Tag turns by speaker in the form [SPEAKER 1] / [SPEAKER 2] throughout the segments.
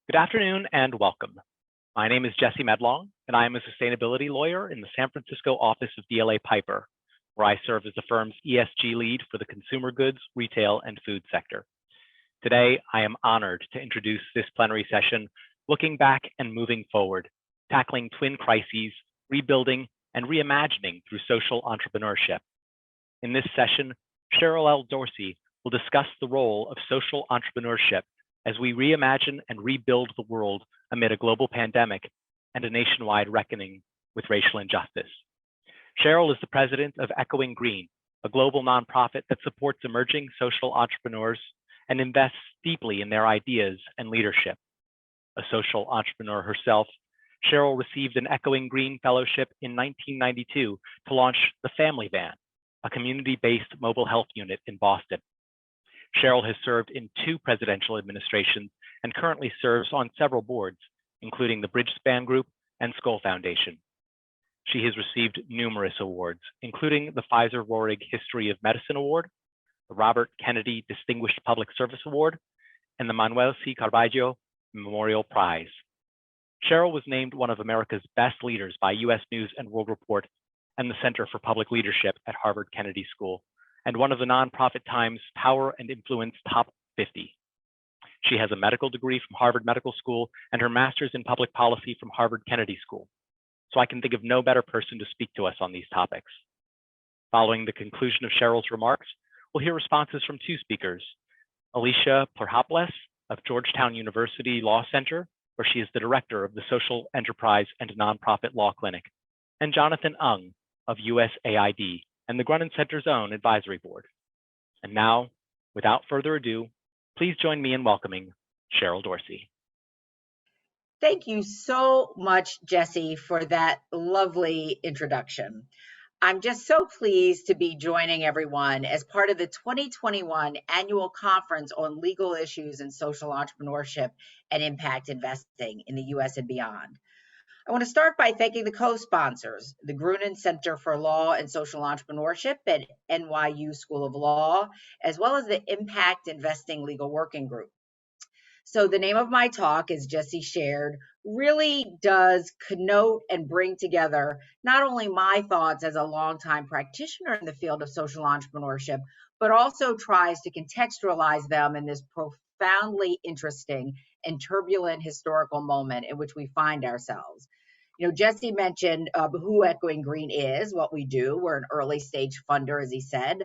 [SPEAKER 1] Good afternoon and welcome. My name is Jesse Medlong, and I am a sustainability lawyer in the San Francisco office of DLA Piper, where I serve as the firm's ESG lead for the consumer goods, retail, and food sector. Today, I am honored to introduce this plenary session, Looking Back and Moving Forward, Tackling Twin Crises, Rebuilding, and Reimagining Through Social Entrepreneurship. In this session, Cheryl L. Dorsey will discuss the role of social entrepreneurship as we reimagine and rebuild the world amid a global pandemic and a nationwide reckoning with racial injustice. Cheryl is the president of Echoing Green, a global nonprofit that supports emerging social entrepreneurs and invests deeply in their ideas and leadership. A social entrepreneur herself, Cheryl received an Echoing Green Fellowship in 1992 to launch the Family Van, a community-based mobile health unit in Boston. Cheryl has served in 2 presidential administrations and currently serves on several boards, including the Bridgespan Group and Skoll Foundation. She has received numerous awards, including the Pfizer Roehrig History of Medicine Award, the Robert Kennedy Distinguished Public Service Award, and the Manuel C. Carballo Memorial Prize. Cheryl was named one of America's best leaders by U.S. News and World Report and the Center for Public Leadership at Harvard Kennedy School, and one of the nonprofit Times Power and Influence Top 50. She has a medical degree from Harvard Medical School and her master's in public policy from Harvard Kennedy School. So I can think of no better person to speak to us on these topics. Following the conclusion of Cheryl's remarks, we'll hear responses from 2 speakers, Alicia Plurhoples of Georgetown University Law Center, where she is the director of the Social Enterprise and Nonprofit Law Clinic, and Jonathan Ung of USAID and the Grunin Center's own advisory board. And now, without further ado, please join me in welcoming Cheryl Dorsey.
[SPEAKER 2] Thank you so much, Jesse, for that lovely introduction. I'm just so pleased to be joining everyone as part of the 2021 annual conference on legal issues and social entrepreneurship and impact investing in the U.S. and beyond. I want to start by thanking the co-sponsors, the Grunin Center for Law and Social Entrepreneurship at NYU School of Law, as well as the Impact Investing Legal Working Group. So the name of my talk, as Jesse shared, really does connote and bring together not only my thoughts as a longtime practitioner in the field of social entrepreneurship, but also tries to contextualize them in this profoundly interesting and turbulent historical moment in which we find ourselves. You know, Jesse mentioned who Echoing Green is, what we do. We're an early stage funder, as he said,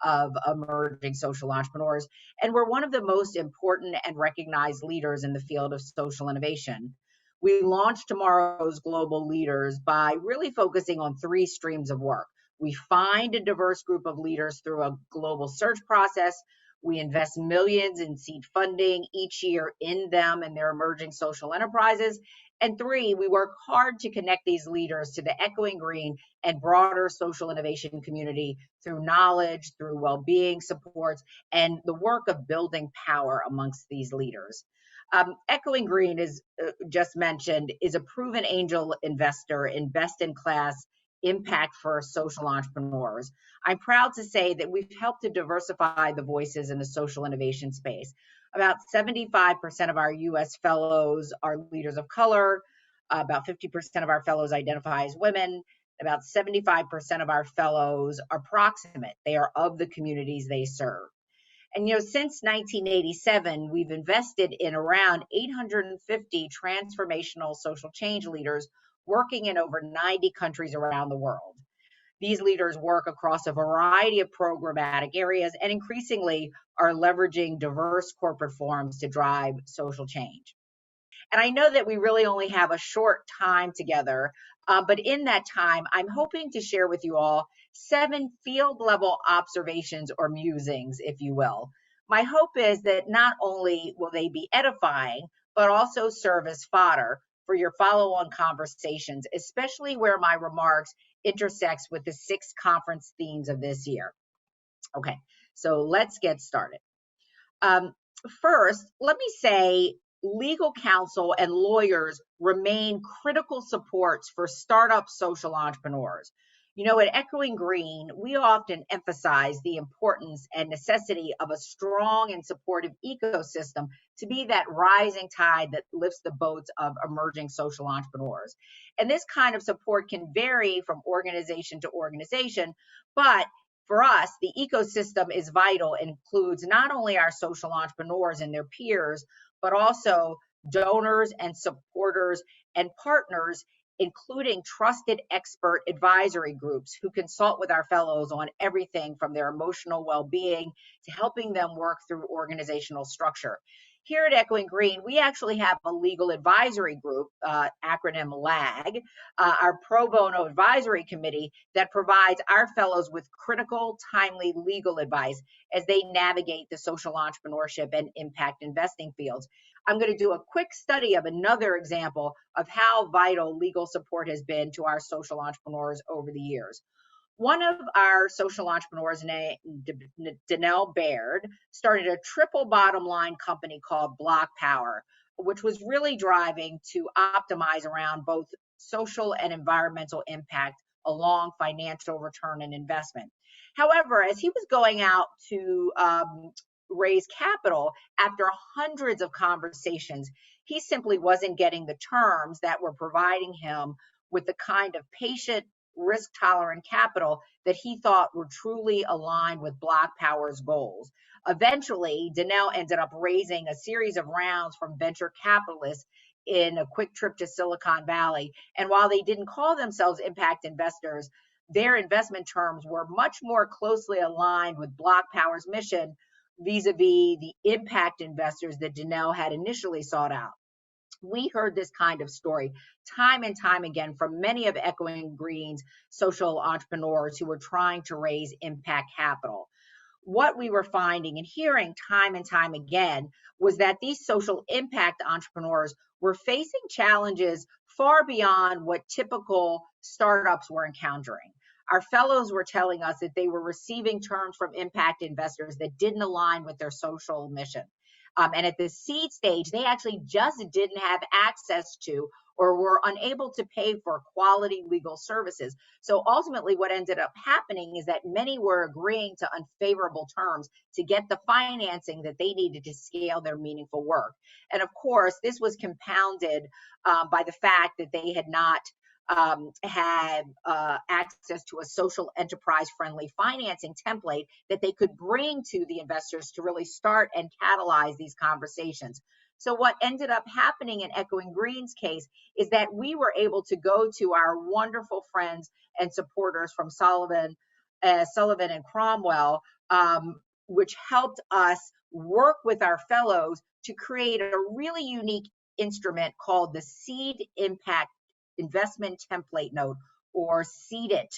[SPEAKER 2] of emerging social entrepreneurs. And we're one of the most important and recognized leaders in the field of social innovation. We launched tomorrow's global leaders by really focusing on 3 streams of work. We find a diverse group of leaders through a global search process. We invest millions in seed funding each year in them and their emerging social enterprises. And 3, we work hard to connect these leaders to the Echoing Green and broader social innovation community through knowledge, through well-being supports, and the work of building power amongst these leaders. Echoing Green, is just mentioned, is a proven angel investor in best-in-class impact for social entrepreneurs. I'm proud to say that we've helped to diversify the voices in the social innovation space. About 75% of our U.S. fellows are leaders of color. About 50% of our fellows identify as women. About 75% of our fellows are proximate. They are of the communities they serve. And, you know, since 1987, we've invested in around 850 transformational social change leaders working in over 90 countries around the world. These leaders work across a variety of programmatic areas and increasingly are leveraging diverse corporate forms to drive social change. And I know that we really only have a short time together, but in that time, I'm hoping to share with you all 7 field level observations or musings, if you will. My hope is that not only will they be edifying, but also serve as fodder for your follow-on conversations, especially where my remarks intersects with the 6 conference themes of this year. Okay, so let's get started. First, let me say legal counsel and lawyers remain critical supports for startup social entrepreneurs. You know, at Echoing Green, we often emphasize the importance and necessity of a strong and supportive ecosystem to be that rising tide that lifts the boats of emerging social entrepreneurs. And this kind of support can vary from organization to organization, but for us, the ecosystem is vital and includes not only our social entrepreneurs and their peers, but also donors and supporters and partners, including trusted expert advisory groups who consult with our fellows on everything from their emotional well-being to helping them work through organizational structure. Here at Echoing Green, we actually have a legal advisory group, acronym LAG, our pro bono advisory committee that provides our fellows with critical, timely legal advice as they navigate the social entrepreneurship and impact investing fields. I'm going to do a quick study of another example of how vital legal support has been to our social entrepreneurs over the years. One of our social entrepreneurs, named Danelle Baird, started a triple bottom line company called Block Power, which was really driving to optimize around both social and environmental impact along financial return and investment. However, as he was going out to raise capital after hundreds of conversations, he simply wasn't getting the terms that were providing him with the kind of patient, risk tolerant capital that he thought were truly aligned with Block Power's goals. Eventually, Danelle ended up raising a series of rounds from venture capitalists in a quick trip to Silicon Valley. And while they didn't call themselves impact investors, their investment terms were much more closely aligned with Block Power's mission vis-a-vis the impact investors that Danelle had initially sought out. We heard this kind of story time and time again from many of Echoing Green's social entrepreneurs who were trying to raise impact capital. What we were finding and hearing time and time again was that these social impact entrepreneurs were facing challenges far beyond what typical startups were encountering. Our fellows were telling us that they were receiving terms from impact investors that didn't align with their social mission. And at the seed stage, they actually just didn't have access to or were unable to pay for quality legal services. So ultimately, what ended up happening is that many were agreeing to unfavorable terms to get the financing that they needed to scale their meaningful work. And of course, this was compounded by the fact that they had not had access to a social enterprise friendly financing template that they could bring to the investors to really start and catalyze these conversations. So what ended up happening in Echoing Green's case is that we were able to go to our wonderful friends and supporters from Sullivan and Cromwell, which helped us work with our fellows to create a really unique instrument called the Seed Impact Investment Template Note, or SEED-IT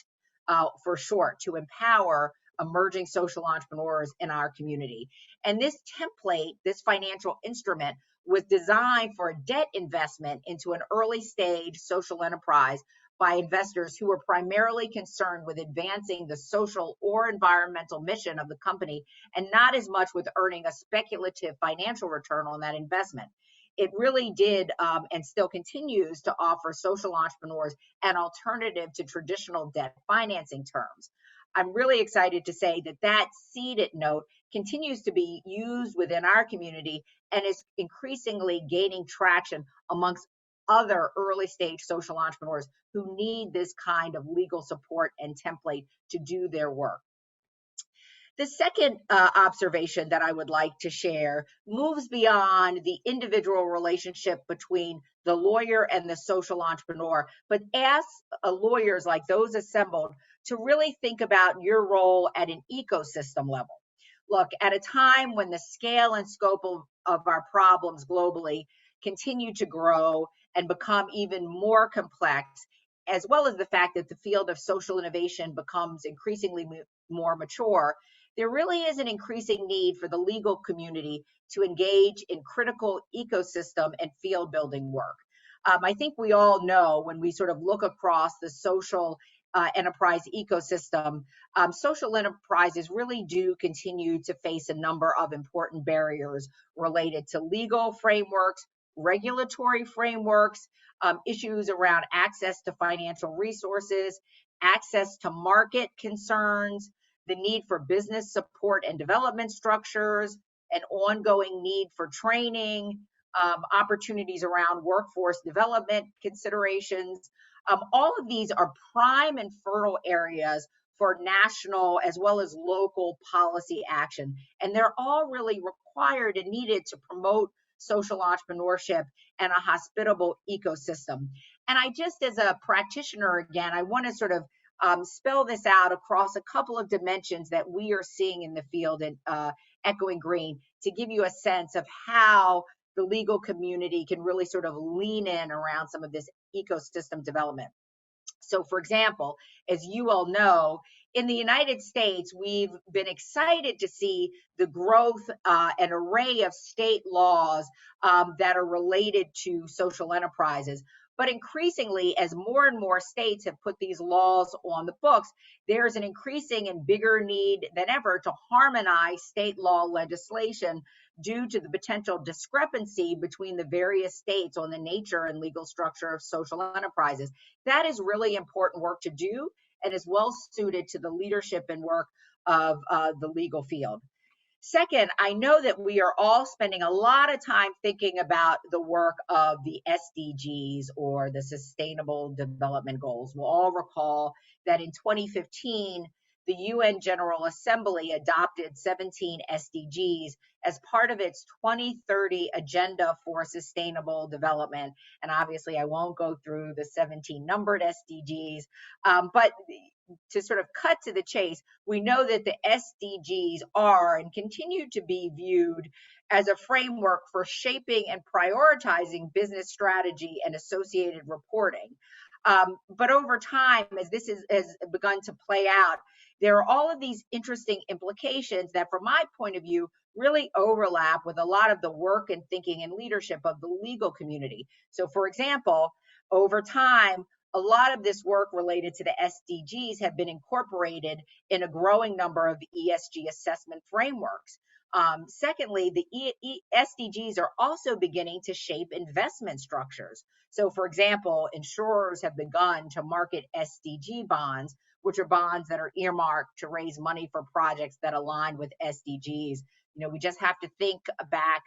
[SPEAKER 2] for short, to empower emerging social entrepreneurs in our community. And this template, this financial instrument, was designed for debt investment into an early stage social enterprise by investors who were primarily concerned with advancing the social or environmental mission of the company and not as much with earning a speculative financial return on that investment. It really did and still continues to offer social entrepreneurs an alternative to traditional debt financing terms. I'm really excited to say that that SEED-IT note continues to be used within our community and is increasingly gaining traction amongst other early stage social entrepreneurs who need this kind of legal support and template to do their work. The second observation that I would like to share moves beyond the individual relationship between the lawyer and the social entrepreneur, but asks lawyers like those assembled to really think about your role at an ecosystem level. Look, at a time when the scale and scope of our problems globally continue to grow and become even more complex, as well as the fact that the field of social innovation becomes increasingly more mature, there really is an increasing need for the legal community to engage in critical ecosystem and field building work. I think we all know when we sort of look across the social enterprise ecosystem, social enterprises really do continue to face a number of important barriers related to legal frameworks, regulatory frameworks, issues around access to financial resources, access to market concerns, the need for business support and development structures, an ongoing need for training, opportunities around workforce development considerations. All of these are prime and fertile areas for national as well as local policy action. And they're all really required and needed to promote social entrepreneurship and a hospitable ecosystem. And I just, as a practitioner, again, I want to sort of spell this out across a couple of dimensions that we are seeing in the field at Echoing Green to give you a sense of how the legal community can really sort of lean in around some of this ecosystem development. So, for example, as you all know, in the United States, we've been excited to see the growth and array of state laws that are related to social enterprises. But increasingly, as more and more states have put these laws on the books, there's an increasing and bigger need than ever to harmonize state law legislation due to the potential discrepancy between the various states on the nature and legal structure of social enterprises. That is really important work to do and is well suited to the leadership and work of the legal field. Second, I know that we are all spending a lot of time thinking about the work of the SDGs, or the Sustainable Development Goals. We'll all recall that in 2015, the UN General Assembly adopted 17 SDGs as part of its 2030 Agenda for Sustainable Development. And obviously, I won't go through the 17 numbered SDGs, but to sort of cut to the chase, we know that the SDGs are and continue to be viewed as a framework for shaping and prioritizing business strategy and associated reporting. But over time, as this has begun to play out, there are all of these interesting implications that, from my point of view, really overlap with a lot of the work and thinking and leadership of the legal community. So, for example, over time, a lot of this work related to the SDGs have been incorporated in a growing number of ESG assessment frameworks. Secondly, the SDGs are also beginning to shape investment structures. So, for example, insurers have begun to market SDG bonds, which are bonds that are earmarked to raise money for projects that align with SDGs. You know, we just have to think back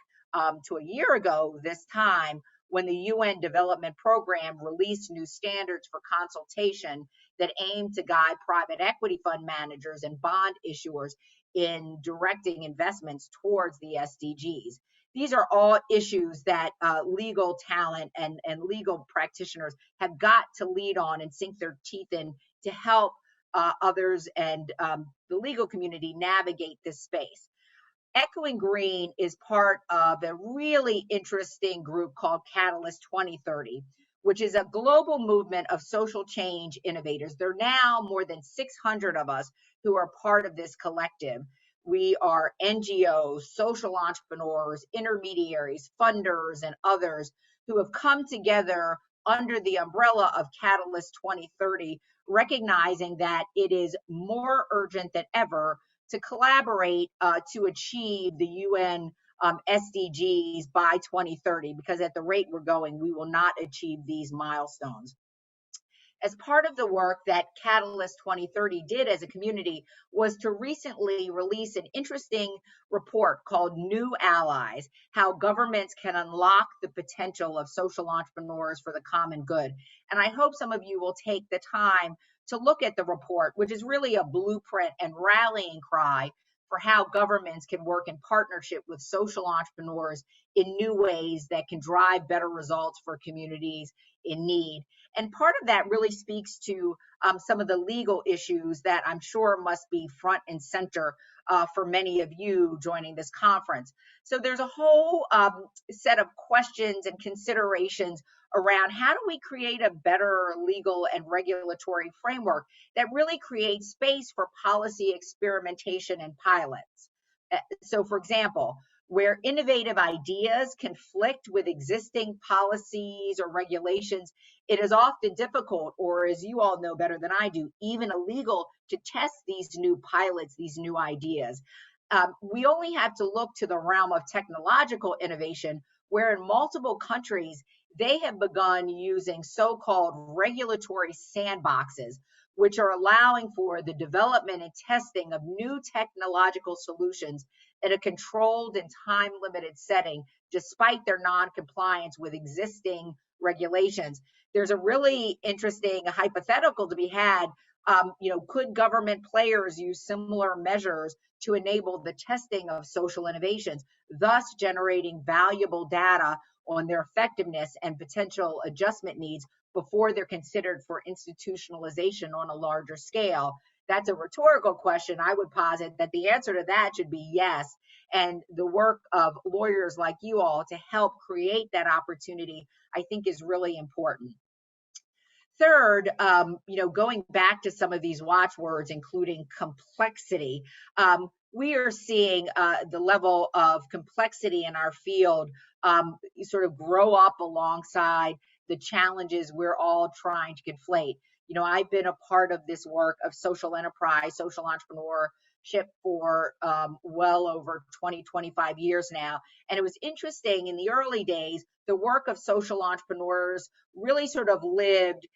[SPEAKER 2] to a year ago this time, when the UN Development Program released new standards for consultation that aim to guide private equity fund managers and bond issuers in directing investments towards the SDGs. These are all issues that legal talent and legal practitioners have got to lead on and sink their teeth in to help others and the legal community navigate this space. Echoing Green is part of a really interesting group called Catalyst 2030, which is a global movement of social change innovators. There are now more than 600 of us who are part of this collective. We are NGOs, social entrepreneurs, intermediaries, funders, and others who have come together under the umbrella of Catalyst 2030, recognizing that it is more urgent than ever to collaborate to achieve the UN SDGs by 2030, because at the rate we're going, we will not achieve these milestones. As part of the work that Catalyst 2030 did as a community was to recently release an interesting report called New Allies: How Governments Can Unlock the Potential of Social Entrepreneurs for the Common Good. And I hope some of you will take the time to look at the report, which is really a blueprint and rallying cry for how governments can work in partnership with social entrepreneurs in new ways that can drive better results for communities in need. And part of that really speaks to some of the legal issues that I'm sure must be front and center for many of you joining this conference. So there's a whole set of questions and considerations around how do we create a better legal and regulatory framework that really creates space for policy experimentation and pilots. So, for example, where innovative ideas conflict with existing policies or regulations, it is often difficult, or as you all know better than I do, even illegal to test these new pilots, these new ideas. We only have to look to the realm of technological innovation, where in multiple countries, they have begun using so-called regulatory sandboxes, which are allowing for the development and testing of new technological solutions in a controlled and time-limited setting, despite their non-compliance with existing regulations. There's a really interesting hypothetical to be had. Could government players use similar measures to enable the testing of social innovations, thus generating valuable data on their effectiveness and potential adjustment needs before they're considered for institutionalization on a larger scale? That's a rhetorical question. I would posit that the answer to that should be yes. And the work of lawyers like you all to help create that opportunity, I think, is really important. Third, going back to some of these watchwords, including complexity, we are seeing the level of complexity in our field sort of grow up alongside the challenges we're all trying to conflate. I've been a part of this work of social enterprise, social entrepreneurship for well over 20, 25 years now. And it was interesting in the early days, the work of social entrepreneurs really sort of lived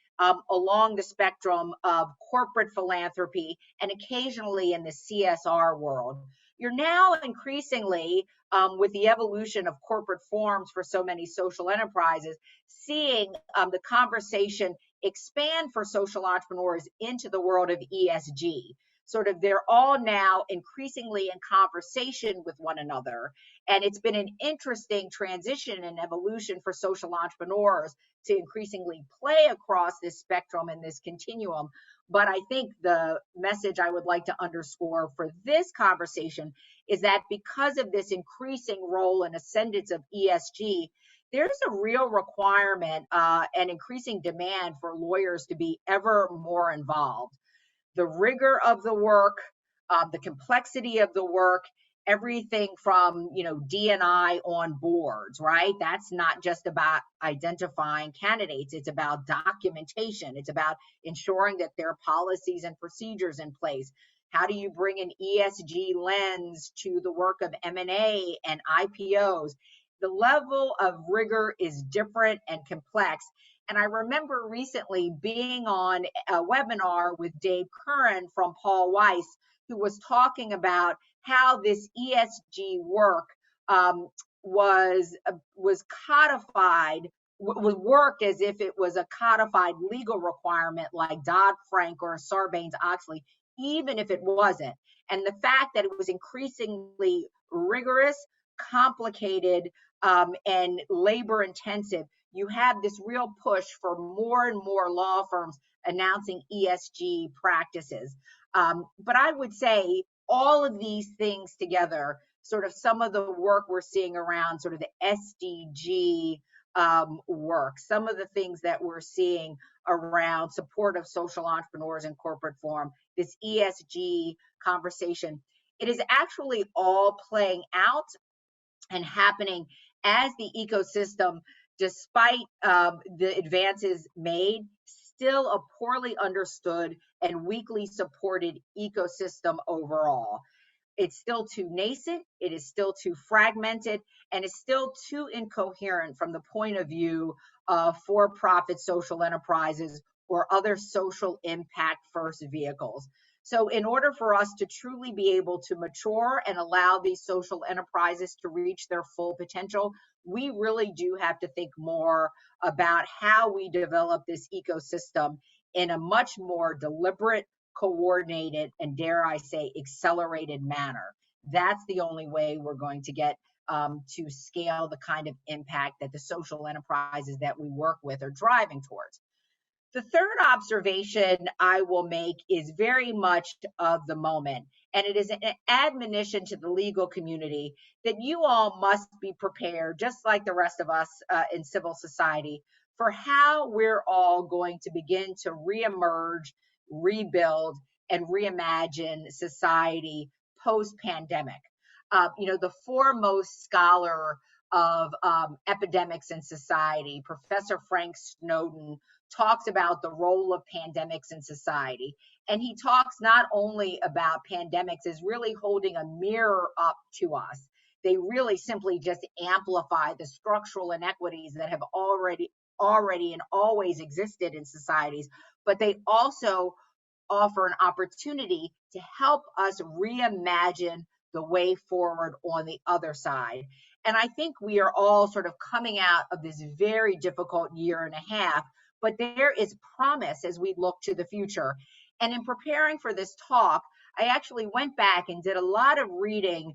[SPEAKER 2] along the spectrum of corporate philanthropy and occasionally in the CSR world. You're now increasingly, with the evolution of corporate forms for so many social enterprises, seeing the conversation expand for social entrepreneurs into the world of ESG. Sort of, they're all now increasingly in conversation with one another. And it's been an interesting transition and evolution for social entrepreneurs to increasingly play across this spectrum and this continuum. But I think the message I would like to underscore for this conversation is that because of this increasing role and ascendance of ESG, there's a real requirement and increasing demand for lawyers to be ever more involved. The rigor of the work, the complexity of the work, everything from D&I on boards, right? That's not just about identifying candidates. It's about documentation. It's about ensuring that there are policies and procedures in place. How do you bring an ESG lens to the work of M&A and IPOs? The level of rigor is different and complex. And I remember recently being on a webinar with Dave Curran from Paul Weiss, who was talking about how this ESG work was codified, was worked as if it was a codified legal requirement like Dodd-Frank or Sarbanes-Oxley, even if it wasn't. And the fact that it was increasingly rigorous, complicated, and labor intensive, you have this real push for more and more law firms announcing ESG practices. But I would say all of these things together, sort of some of the work we're seeing around sort of the SDG work, some of the things that we're seeing around support of social entrepreneurs in corporate form, this ESG conversation, it is actually all playing out and happening as the ecosystem, despite the advances made, still a poorly understood and weakly supported ecosystem overall. It's still too nascent, it is still too fragmented, and it's still too incoherent from the point of view of for-profit social enterprises or other social impact first vehicles. So in order for us to truly be able to mature and allow these social enterprises to reach their full potential, we really do have to think more about how we develop this ecosystem in a much more deliberate, coordinated, and dare I say, accelerated manner. That's the only way we're going to get to scale the kind of impact that the social enterprises that we work with are driving towards. The third observation I will make is very much of the moment, and it is an admonition to the legal community that you all must be prepared, just like the rest of us in civil society, for how we're all going to begin to reemerge, rebuild, and reimagine society post-pandemic. The foremost scholar of epidemics in society, Professor Frank Snowden, talks about the role of pandemics in society. And he talks not only about pandemics as really holding a mirror up to us. They really simply just amplify the structural inequities that have already and always existed in societies, but they also offer an opportunity to help us reimagine the way forward on the other side. And I think we are all sort of coming out of this very difficult year and a half, but there is promise as we look to the future. And in preparing for this talk, I actually went back and did a lot of reading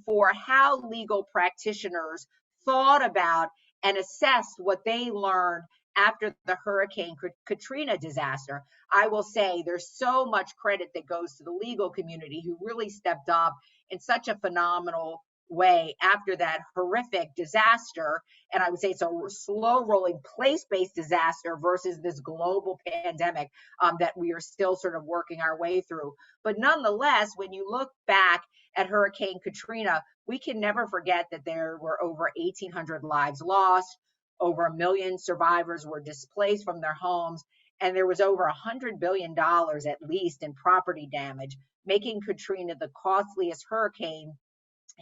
[SPEAKER 2] for how legal practitioners thought about and assessed what they learned after the Hurricane Katrina disaster. I will say there's so much credit that goes to the legal community who really stepped up in such a phenomenal way after that horrific disaster. And I would say it's a slow rolling place-based disaster versus this global pandemic that we are still sort of working our way through. But nonetheless, when you look back at Hurricane Katrina, we can never forget that there were over 1,800 lives lost, over 1 million survivors were displaced from their homes, and there was over $100 billion at least in property damage, making Katrina the costliest hurricane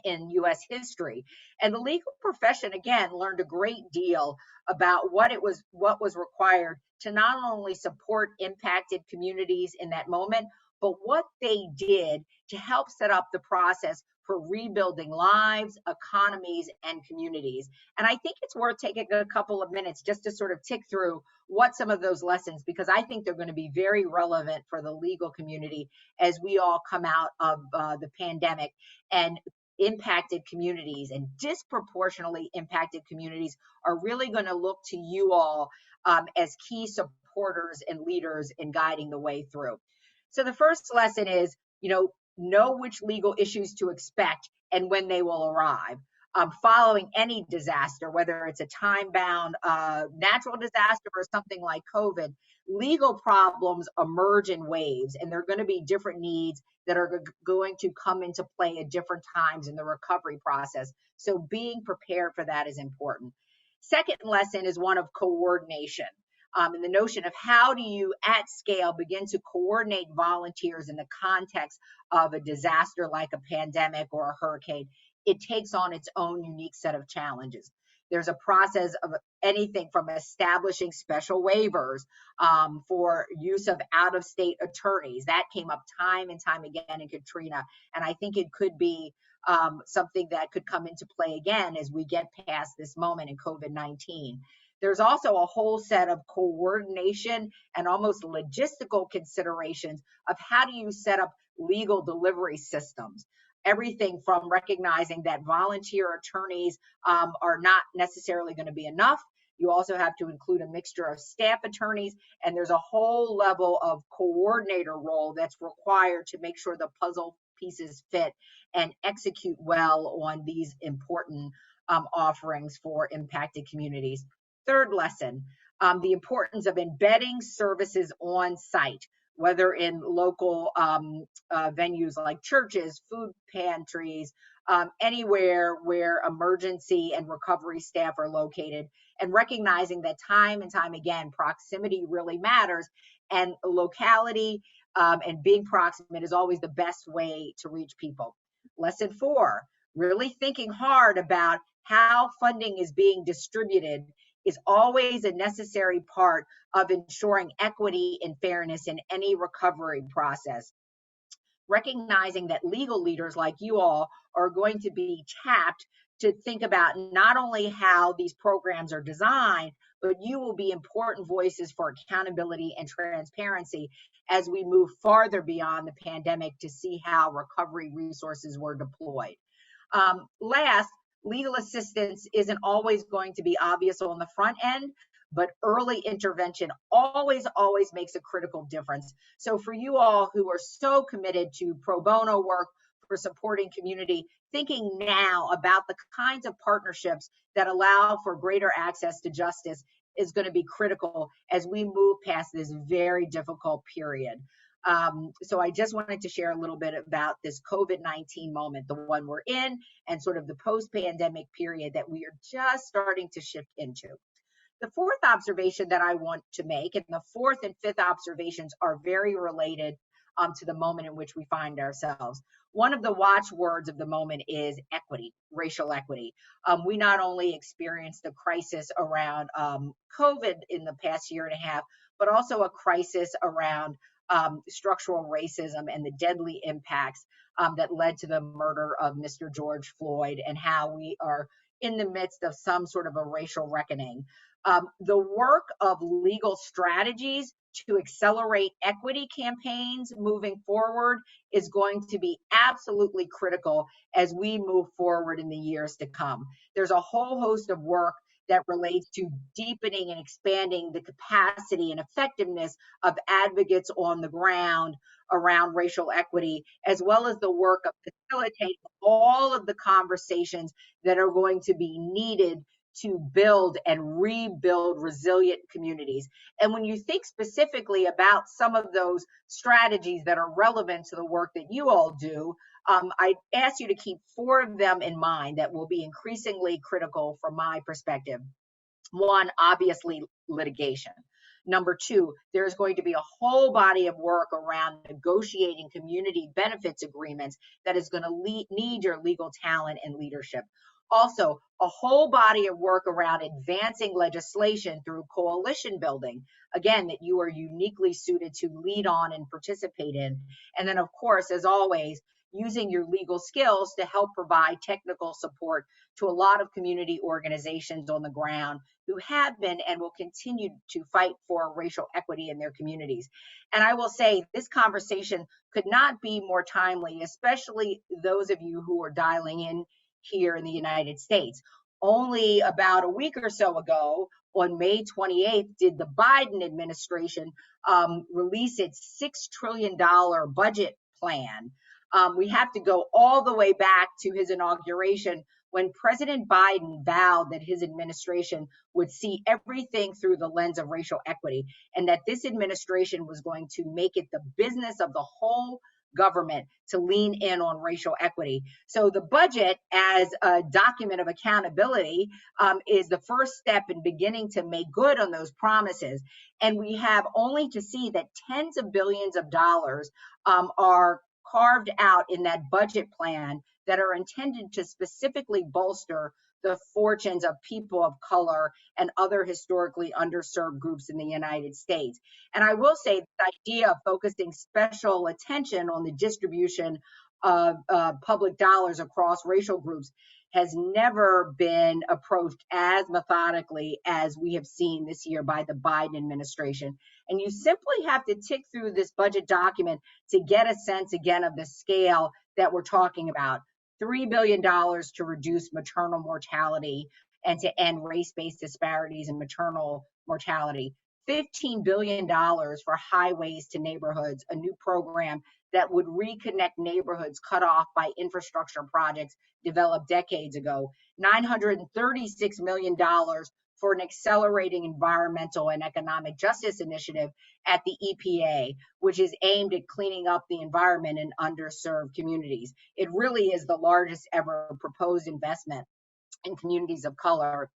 [SPEAKER 2] in US history. And the legal profession again learned a great deal about what was required to not only support impacted communities in that moment, but what they did to help set up the process for rebuilding lives, economies, and communities. And I think it's worth taking a couple of minutes just to sort of tick through what some of those lessons, because I think they're going to be very relevant for the legal community as we all come out of the pandemic. And impacted communities and disproportionately impacted communities are really going to look to you all as key supporters and leaders in guiding the way through. So the first lesson is, know which legal issues to expect and when they will arrive. Following any disaster, whether it's a time-bound natural disaster or something like COVID, legal problems emerge in waves, and there are going to be different needs that are going to come into play at different times in the recovery process. So being prepared for that is important. Second lesson is one of coordination. And the notion of how do you at scale begin to coordinate volunteers in the context of a disaster like a pandemic or a hurricane. It takes on its own unique set of challenges. There's a process of anything from establishing special waivers for use of out-of-state attorneys. That came up time and time again in Katrina, and I think it could be something that could come into play again as we get past this moment in COVID-19. There's also a whole set of coordination and almost logistical considerations of how do you set up legal delivery systems. Everything from recognizing that volunteer attorneys are not necessarily going to be enough. You also have to include a mixture of staff attorneys, and there's a whole level of coordinator role that's required to make sure the puzzle pieces fit and execute well on these important offerings for impacted communities. Third lesson, the importance of embedding services on site, whether in local venues like churches, food pantries, anywhere where emergency and recovery staff are located, and recognizing that time and time again, proximity really matters, and locality and being proximate is always the best way to reach people. Lesson 4, really thinking hard about how funding is being distributed is always a necessary part of ensuring equity and fairness in any recovery process. Recognizing that legal leaders like you all are going to be tapped to think about not only how these programs are designed, but you will be important voices for accountability and transparency as we move farther beyond the pandemic to see how recovery resources were deployed. Last, legal assistance isn't always going to be obvious on the front end, but early intervention always makes a critical difference. So for you all who are so committed to pro bono work, for supporting community, thinking now about the kinds of partnerships that allow for greater access to justice is going to be critical as we move past this very difficult period. So I just wanted to share a little bit about this COVID-19 moment, the one we're in, and sort of the post-pandemic period that we are just starting to shift into. The fourth observation that I want to make, and the fourth and fifth observations are very related to the moment in which we find ourselves. One of the watchwords of the moment is equity, racial equity. We not only experienced a crisis around COVID in the past year and a half, but also a crisis around structural racism and the deadly impacts that led to the murder of Mr. George Floyd, and how we are in the midst of some sort of a racial reckoning. The work of legal strategies to accelerate equity campaigns moving forward is going to be absolutely critical as we move forward in the years to come. There's a whole host of work that relates to deepening and expanding the capacity and effectiveness of advocates on the ground around racial equity, as well as the work of facilitating all of the conversations that are going to be needed to build and rebuild resilient communities. And when you think specifically about some of those strategies that are relevant to the work that you all do, I ask you to keep 4 of them in mind that will be increasingly critical from my perspective. 1, obviously, litigation. Number 2, there's going to be a whole body of work around negotiating community benefits agreements that is going to need your legal talent and leadership. Also, a whole body of work around advancing legislation through coalition building, again, that you are uniquely suited to lead on and participate in. And then, of course, as always, using your legal skills to help provide technical support to a lot of community organizations on the ground who have been and will continue to fight for racial equity in their communities. And I will say this conversation could not be more timely, especially those of you who are dialing in here in the United States. Only about a week or so ago, on May 28th, did the Biden administration release its $6 trillion budget plan. We have to go all the way back to his inauguration, when President Biden vowed that his administration would see everything through the lens of racial equity, and that this administration was going to make it the business of the whole government to lean in on racial equity. So the budget, as a document of accountability, is the first step in beginning to make good on those promises. And we have only to see that tens of billions of dollars are carved out in that budget plan that are intended to specifically bolster the fortunes of people of color and other historically underserved groups in the United States. And I will say the idea of focusing special attention on the distribution of public dollars across racial groups has never been approached as methodically as we have seen this year by the Biden administration. And you simply have to tick through this budget document to get a sense again of the scale that we're talking about. $3 billion to reduce maternal mortality and to end race-based disparities in maternal mortality. $15 billion for highways to neighborhoods, a new program that would reconnect neighborhoods cut off by infrastructure projects developed decades ago. $936 million for an accelerating environmental and economic justice initiative at the EPA, which is aimed at cleaning up the environment in underserved communities. It really is the largest ever proposed investment in communities of color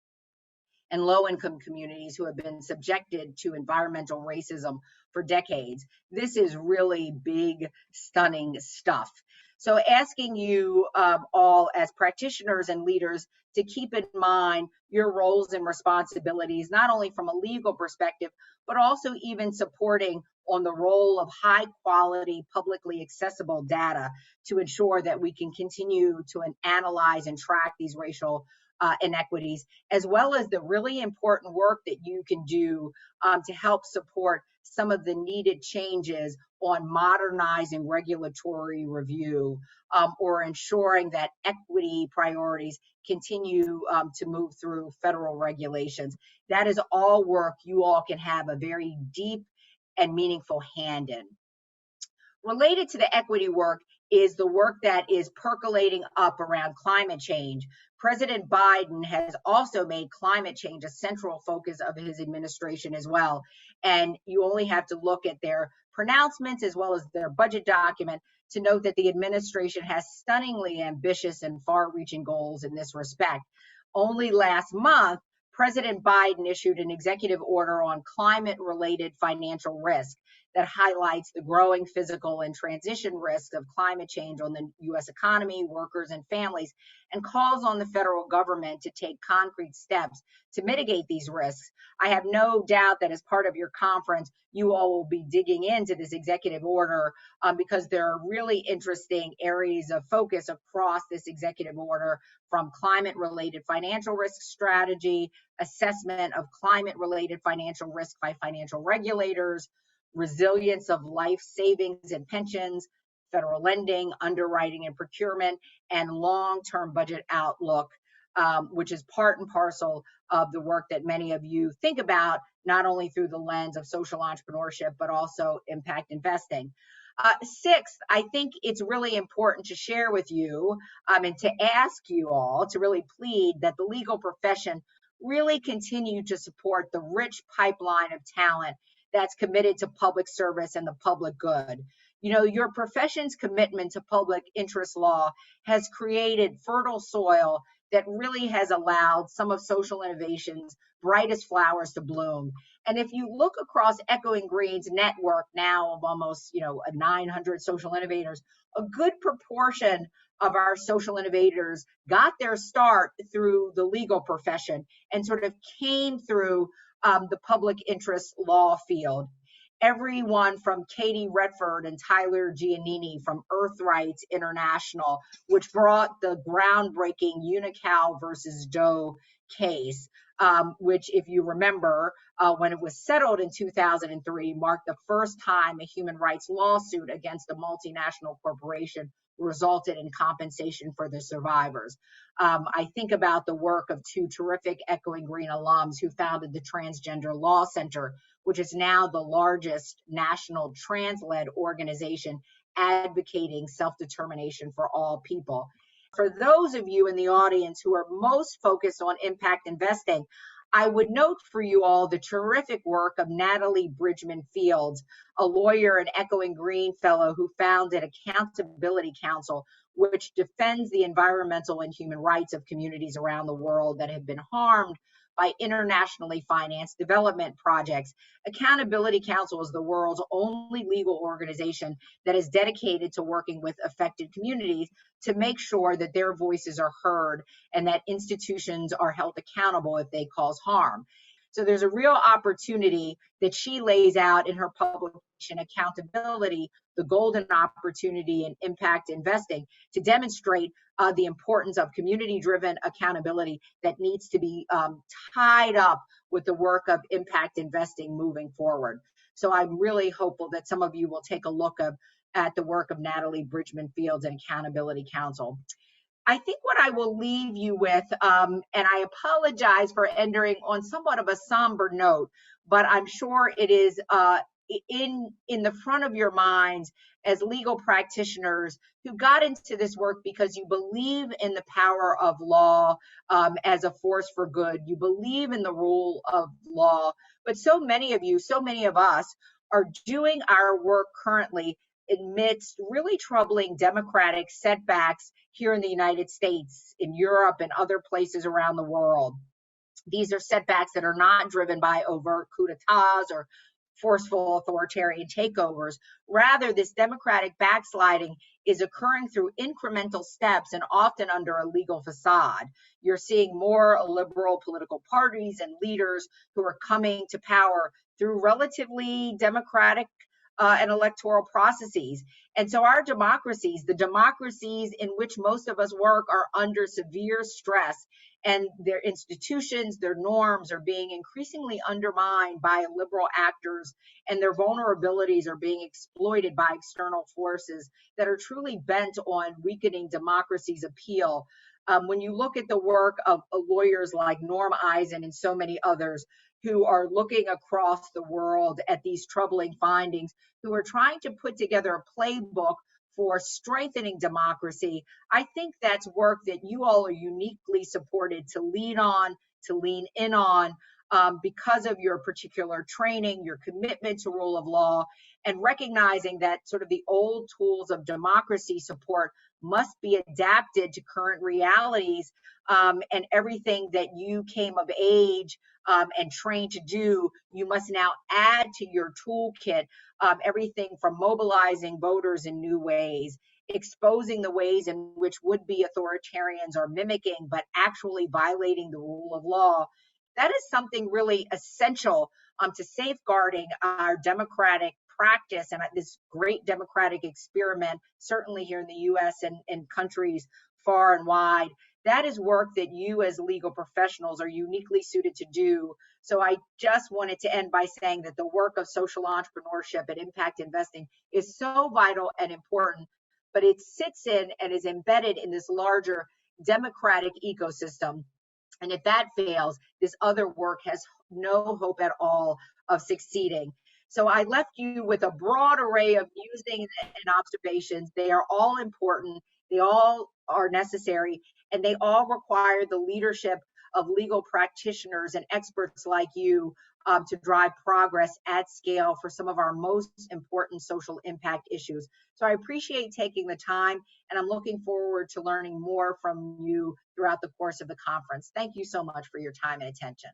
[SPEAKER 2] and low-income communities who have been subjected to environmental racism for decades. This is really big, stunning stuff. So asking you all as practitioners and leaders to keep in mind your roles and responsibilities, not only from a legal perspective, but also even supporting on the role of high quality, publicly accessible data to ensure that we can continue to analyze and track these racial inequities, as well as the really important work that you can do to help support some of the needed changes on modernizing regulatory review or ensuring that equity priorities continue to move through federal regulations. That is all work you all can have a very deep and meaningful hand in. Related to the equity work is the work that is percolating up around climate change. President Biden has also made climate change a central focus of his administration as well. And you only have to look at their pronouncements as well as their budget document to note that the administration has stunningly ambitious and far-reaching goals in this respect. Only last month, President Biden issued an executive order on climate-related financial risk that highlights the growing physical and transition risks of climate change on the U.S. economy, workers, and families, and calls on the federal government to take concrete steps to mitigate these risks. I have no doubt that as part of your conference, you all will be digging into this executive order because there are really interesting areas of focus across this executive order, from climate-related financial risk strategy, assessment of climate-related financial risk by financial regulators, resilience of life savings and pensions, federal lending, underwriting and procurement, and long-term budget outlook, which is part and parcel of the work that many of you think about, not only through the lens of social entrepreneurship, but also impact investing. Sixth, I think it's really important to share with you and to ask you all to really plead that the legal profession really continue to support the rich pipeline of talent that's committed to public service and the public good. You know, your profession's commitment to public interest law has created fertile soil that really has allowed some of social innovation's brightest flowers to bloom. And if you look across Echoing Green's network now of almost, 900 social innovators, a good proportion of our social innovators got their start through the legal profession and sort of came through the public interest law field. Everyone from Katie Redford and Tyler Giannini from Earth Rights International, which brought the groundbreaking Unical versus Doe case, which, if you remember, when it was settled in 2003, marked the first time a human rights lawsuit against a multinational corporation resulted in compensation for the survivors. I think about the work of two terrific Echoing Green alums who founded the Transgender Law Center, which is now the largest national trans-led organization advocating self-determination for all people. For those of you in the audience who are most focused on impact investing, I would note for you all the terrific work of Natalie Bridgman Fields, a lawyer and Echoing Green fellow who founded Accountability Council, which defends the environmental and human rights of communities around the world that have been harmed by internationally financed development projects. Accountability Council is the world's only legal organization that is dedicated to working with affected communities to make sure that their voices are heard and that institutions are held accountable if they cause harm. So there's a real opportunity that she lays out in her publication, Accountability, the Golden Opportunity in Impact Investing, to demonstrate the importance of community-driven accountability that needs to be tied up with the work of impact investing moving forward. So I'm really hopeful that some of you will take a look at the work of Natalie Bridgman Fields and Accountability Council. I think what I will leave you with, and I apologize for ending on somewhat of a somber note, but I'm sure it is in the front of your minds as legal practitioners who got into this work because you believe in the power of law as a force for good. You believe in the rule of law, but so many of you, so many of us are doing our work currently amidst really troubling democratic setbacks here in the United States, in Europe, and other places around the world. These are setbacks that are not driven by overt coups d'etats or forceful authoritarian takeovers. Rather, this democratic backsliding is occurring through incremental steps and often under a legal facade. You're seeing more liberal political parties and leaders who are coming to power through relatively democratic and electoral processes. And so our democracies, the democracies in which most of us work, are under severe stress, and their institutions, their norms are being increasingly undermined by liberal actors, and their vulnerabilities are being exploited by external forces that are truly bent on weakening democracy's appeal. When you look at the work of lawyers like Norm Eisen and so many others who are looking across the world at these troubling findings, who are trying to put together a playbook for strengthening democracy, I think that's work that you all are uniquely supported to lead on, to lean in on. because of your particular training, your commitment to rule of law, and recognizing that sort of the old tools of democracy support must be adapted to current realities, and everything that you came of age and trained to do, you must now add to your toolkit, everything from mobilizing voters in new ways, exposing the ways in which would-be authoritarians are mimicking but actually violating the rule of law. That is something really essential to safeguarding our democratic practice and this great democratic experiment, certainly here in the US and countries far and wide. That is work that you as legal professionals are uniquely suited to do. So I just wanted to end by saying that the work of social entrepreneurship and impact investing is so vital and important, but it sits in and is embedded in this larger democratic ecosystem. And if that fails, this other work has no hope at all of succeeding. So I left you with a broad array of musings and observations. They are all important, they all are necessary, and they all require the leadership of legal practitioners and experts like you to drive progress at scale for some of our most important social impact issues. So I appreciate taking the time, and I'm looking forward to learning more from you throughout the course of the conference. Thank you so much for your time and attention.